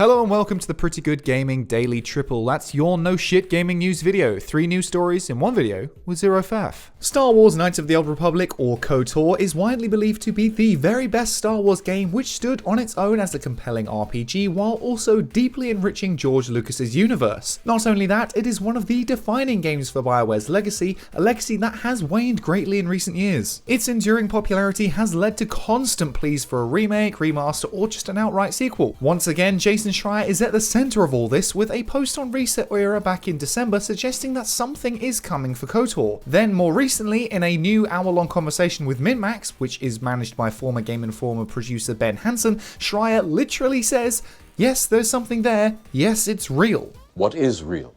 Hello and welcome to the Pretty Good Gaming Daily Triple. That's your no shit gaming news video. 3 news stories in one video with 0 faff. Star Wars Knights of the Old Republic, or KOTOR, is widely believed to be the very best Star Wars game which stood on its own as a compelling RPG while also deeply enriching George Lucas's universe. Not only that, it is one of the defining games for BioWare's legacy, a legacy that has waned greatly in recent years. Its enduring popularity has led to constant pleas for a remake, remaster, or just an outright sequel. Once again, Jason Schreier is at the center of all this, with a post on Reset Era back in December suggesting that something is coming for KOTOR. Then more recently, in a new hour-long conversation with MinMax, which is managed by former Game Informer producer Ben Hansen, Schreier literally says, yes, there's something there, yes, it's real. What is real?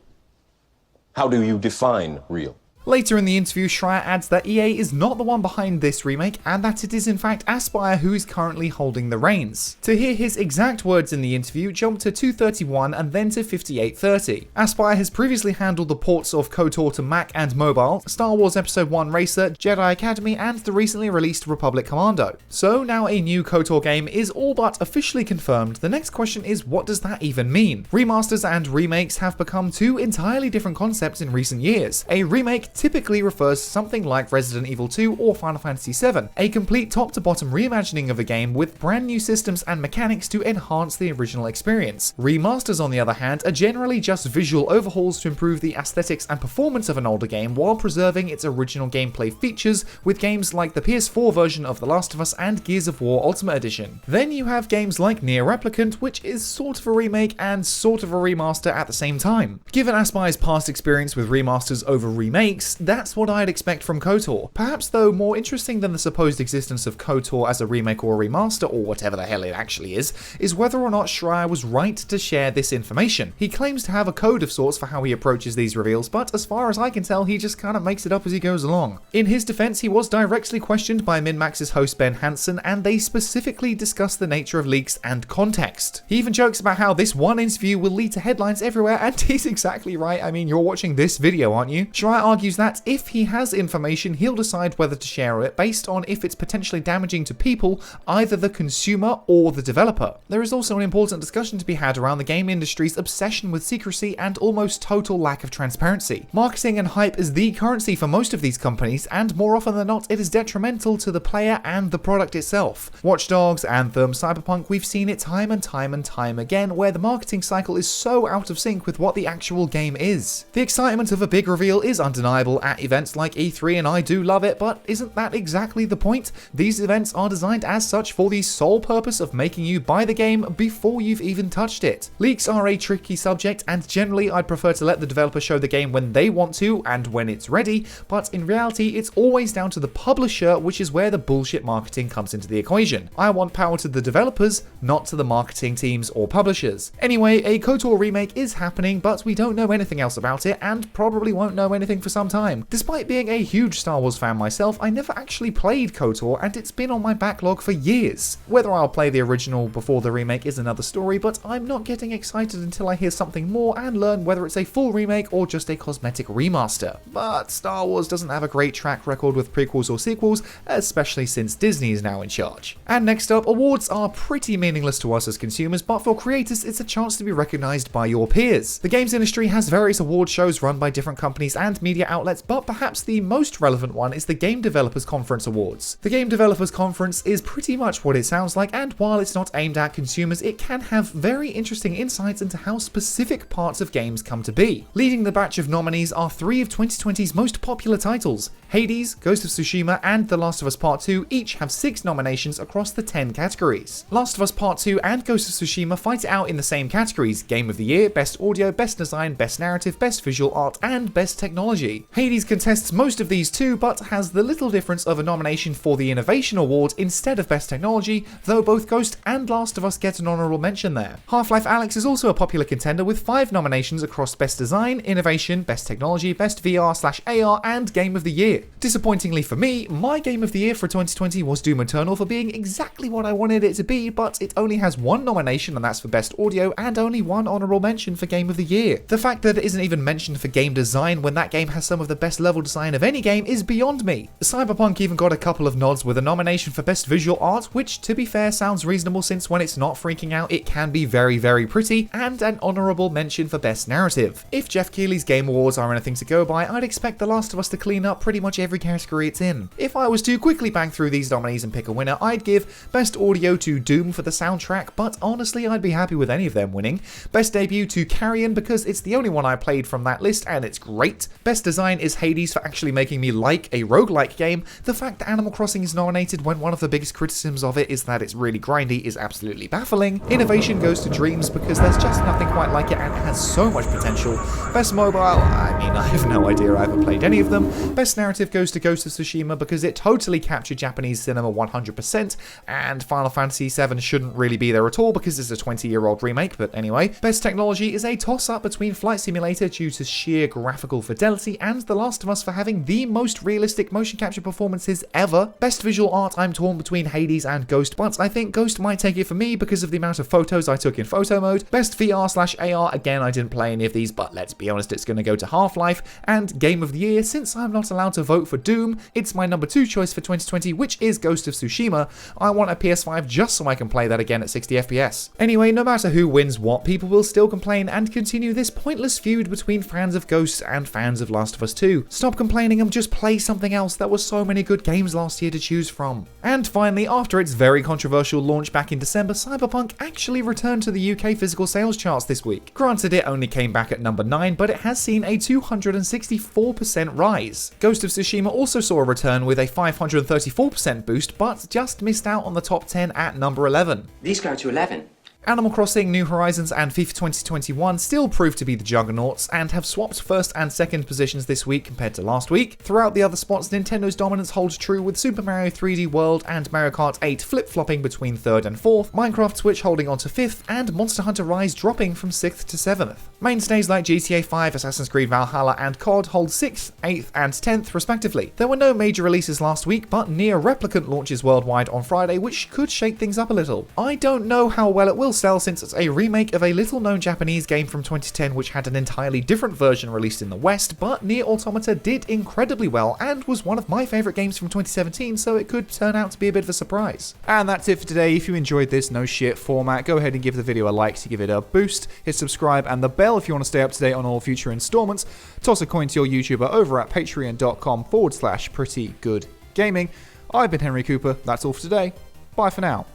How do you define real? Later in the interview, Schreier adds that EA is not the one behind this remake and that it is in fact Aspyr who is currently holding the reins. To hear his exact words in the interview, jump to 231 and then to 5830. Aspyr has previously handled the ports of KOTOR to Mac and mobile, Star Wars Episode 1 Racer, Jedi Academy, and the recently released Republic Commando. So now a new KOTOR game is all but officially confirmed. The next question is, what does that even mean? Remasters and remakes have become two entirely different concepts in recent years. A remake typically refers to something like Resident Evil 2 or Final Fantasy VII, a complete top-to-bottom reimagining of a game with brand new systems and mechanics to enhance the original experience. Remasters, on the other hand, are generally just visual overhauls to improve the aesthetics and performance of an older game while preserving its original gameplay features, with games like the PS4 version of The Last of Us and Gears of War Ultimate Edition. Then you have games like Nier Replicant, which is sort of a remake and sort of a remaster at the same time. Given Aspyr's past experience with remasters over remakes, that's what I'd expect from KOTOR. Perhaps though more interesting than the supposed existence of KOTOR as a remake or a remaster or whatever the hell it actually is whether or not Schreier was right to share this information. He claims to have a code of sorts for how he approaches these reveals, but as far as I can tell, he just kind of makes it up as he goes along. In his defense, he was directly questioned by MinMax's host Ben Hansen, and they specifically discussed the nature of leaks and context. He even jokes about how this one interview will lead to headlines everywhere, and he's exactly right. I mean, you're watching this video, aren't you? Schreier argues that if he has information, he'll decide whether to share it based on if it's potentially damaging to people, either the consumer or the developer. There is also an important discussion to be had around the game industry's obsession with secrecy and almost total lack of transparency. Marketing and hype is the currency for most of these companies, and more often than not, it is detrimental to the player and the product itself. Watch Dogs, Anthem, Cyberpunk, we've seen it time and time again, where the marketing cycle is so out of sync with what the actual game is. The excitement of a big reveal is undeniable at events like E3, and I do love it, but isn't that exactly the point? These events are designed as such for the sole purpose of making you buy the game before you've even touched it. Leaks are a tricky subject, and generally I'd prefer to let the developer show the game when they want to and when it's ready, but in reality it's always down to the publisher, which is where the bullshit marketing comes into the equation. I want power to the developers, not to the marketing teams or publishers. Anyway, a KOTOR remake is happening, but we don't know anything else about it, and probably won't know anything for some time. Despite being a huge Star Wars fan myself, I never actually played KOTOR, and it's been on my backlog for years. Whether I'll play the original before the remake is another story, but I'm not getting excited until I hear something more and learn whether it's a full remake or just a cosmetic remaster. But Star Wars doesn't have a great track record with prequels or sequels, especially since Disney is now in charge. And next up, awards are pretty meaningless to us as consumers, but for creators it's a chance to be recognized by your peers. The games industry has various award shows run by different companies and media outlets, but perhaps the most relevant one is the Game Developers Conference Awards. The Game Developers Conference is pretty much what it sounds like, and while it's not aimed at consumers, it can have very interesting insights into how specific parts of games come to be. Leading the batch of nominees are 3 of 2020's most popular titles. Hades, Ghost of Tsushima, and The Last of Us Part 2 each have 6 nominations across the 10 categories. Last of Us Part 2 and Ghost of Tsushima fight it out in the same categories: Game of the Year, Best Audio, Best Design, Best Narrative, Best Visual Art, and Best Technology. Hades contests most of these too, but has the little difference of a nomination for the Innovation Award instead of Best Technology, though both Ghost and Last of Us get an honourable mention there. Half-Life Alyx is also a popular contender with 5 nominations across Best Design, Innovation, Best Technology, Best VR/AR, and Game of the Year. Disappointingly for me, my Game of the Year for 2020 was Doom Eternal for being exactly what I wanted it to be, but it only has 1 nomination, and that's for Best Audio, and only 1 honourable mention for Game of the Year. The fact that it isn't even mentioned for Game Design when that game has some of the best level design of any game is beyond me. Cyberpunk even got a couple of nods with a nomination for best visual art, which to be fair sounds reasonable since when it's not freaking out it can be very very pretty, and an honourable mention for best narrative. If Jeff Keighley's Game Awards are anything to go by, I'd expect The Last of Us to clean up pretty much every category it's in. If I was to quickly bang through these nominees and pick a winner, I'd give best audio to Doom for the soundtrack, but honestly I'd be happy with any of them winning. Best debut to Carrion because it's the only one I played from that list and it's great. Best design is Hades for actually making me like a roguelike game. The fact that Animal Crossing is nominated when one of the biggest criticisms of it is that it's really grindy is absolutely baffling. Innovation goes to Dreams because there's just nothing quite like it and it has so much potential. Best mobile, I mean I have no idea, I haven't played any of them. Best narrative goes to Ghost of Tsushima because it totally captured Japanese cinema 100%, and Final Fantasy VII shouldn't really be there at all because it's a 20-year-old remake, but anyway. Best technology is a toss-up between Flight Simulator due to sheer graphical fidelity and The Last of Us for having the most realistic motion capture performances ever. Best visual art, I'm torn between Hades and Ghost, but I think Ghost might take it for me because of the amount of photos I took in photo mode. Best VR/AR, again I didn't play any of these, but let's be honest, it's going to go to Half-Life. And Game of the Year, since I'm not allowed to vote for Doom, it's my number 2 choice for 2020, which is Ghost of Tsushima. I want a PS5 just so I can play that again at 60 FPS. Anyway, no matter who wins what, people will still complain and continue this pointless feud between fans of Ghosts and fans of Last of Us 2. Stop complaining and just play something else. There were so many good games last year to choose from. And finally, after its very controversial launch back in December, Cyberpunk actually returned to the UK physical sales charts this week. Granted, it only came back at number 9, but it has seen a 264% rise. Ghost of Tsushima also saw a return with a 534% boost, but just missed out on the top 10 at number 11. These go to 11. Animal Crossing, New Horizons and FIFA 2021 still prove to be the juggernauts and have swapped first and second positions this week compared to last week. Throughout the other spots, Nintendo's dominance holds true with Super Mario 3D World and Mario Kart 8 flip-flopping between 3rd and 4th, Minecraft Switch holding on to 5th, and Monster Hunter Rise dropping from 6th to 7th. Mainstays like GTA 5, Assassin's Creed Valhalla and COD hold 6th, 8th and 10th respectively. There were no major releases last week, but Nier Replicant launches worldwide on Friday, which could shake things up a little. I don't know how well it will sell since it's a remake of a little-known Japanese game from 2010 which had an entirely different version released in the West, but Nier Automata did incredibly well and was one of my favourite games from 2017, so it could turn out to be a bit of a surprise. And that's it for today. If you enjoyed this no shit format, go ahead and give the video a like to give it a boost, hit subscribe and the bell if you want to stay up to date on all future installments, toss a coin to your YouTuber over at patreon.com/prettygoodgaming. I've been Henry Cooper, that's all for today, bye for now.